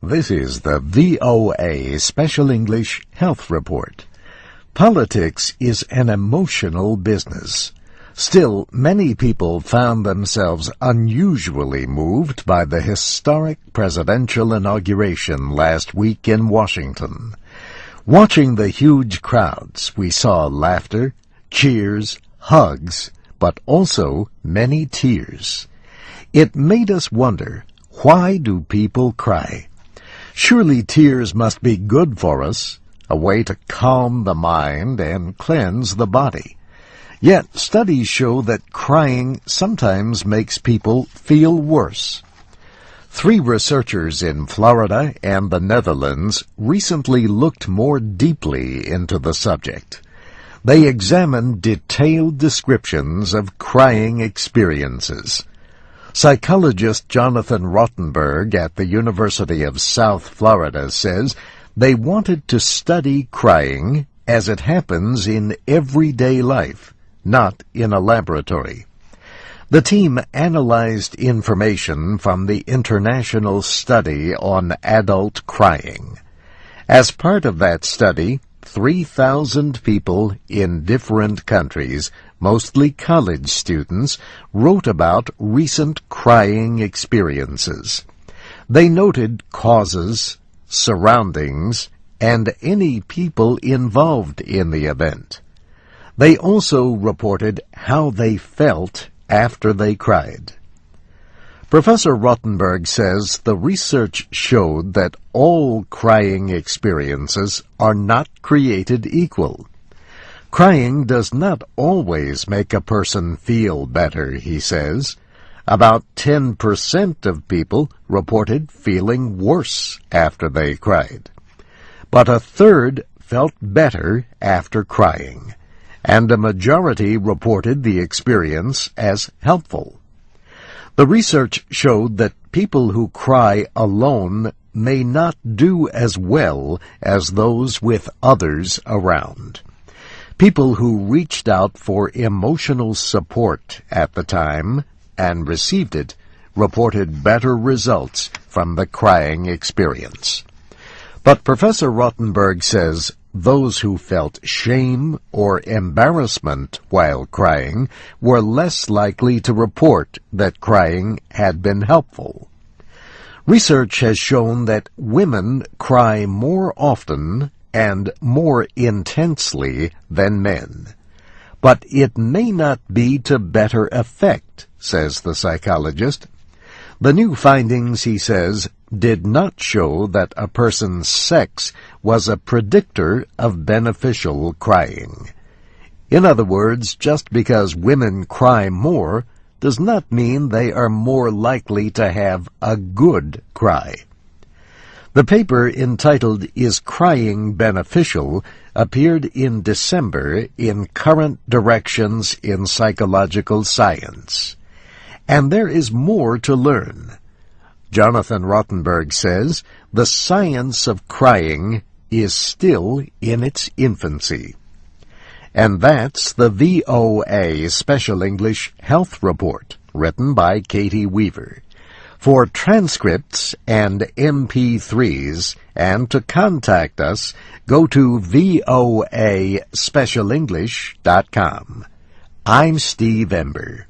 This is the VOA Special English Health Report. Politics is an emotional business. Still, many people found themselves unusually moved by the historic presidential inauguration last week in Washington. Watching the huge crowds, we saw laughter, cheers, hugs, but also many tears. It made us wonder, why do people cry? Surely tears must be good for us, a way to calm the mind and cleanse the body. Yet studies show that crying sometimes makes people feel worse. 3 researchers in Florida and the Netherlands recently looked more deeply into the subject. They examined detailed descriptions of crying experiences. Psychologist Jonathan Rottenberg at the University of South Florida says they wanted to study crying as it happens in everyday life, not in a laboratory. The team analyzed information from the International Study on Adult Crying. As part of that study, 3,000 people in different countries, mostly college students, wrote about recent crying experiences. They noted causes, surroundings, and any people involved in the event. They also reported how they felt after they cried. Professor Rottenberg says the research showed that all crying experiences are not created equal. Crying does not always make a person feel better, he says. About 10% of people reported feeling worse after they cried. But a third felt better after crying, and a majority reported the experience as helpful. The research showed that people who cry alone may not do as well as those with others around. People who reached out for emotional support at the time and received it reported better results from the crying experience. But Professor Rottenberg says those who felt shame or embarrassment while crying were less likely to report that crying had been helpful. Research has shown that women cry more often and more intensely than men. But it may not be to better effect, says the psychologist. The new findings, he says, did not show that a person's sex was a predictor of beneficial crying. In other words, just because women cry more does not mean they are more likely to have a good cry. The paper entitled "Is Crying Beneficial?" appeared in December in Current Directions in Psychological Science. And there is more to learn. Jonathan Rottenberg says the science of crying is still in its infancy. And that's the VOA Special English Health Report, written by Katie Weaver. For transcripts and MP3s, and to contact us, go to voaspecialenglish.com. I'm Steve Ember.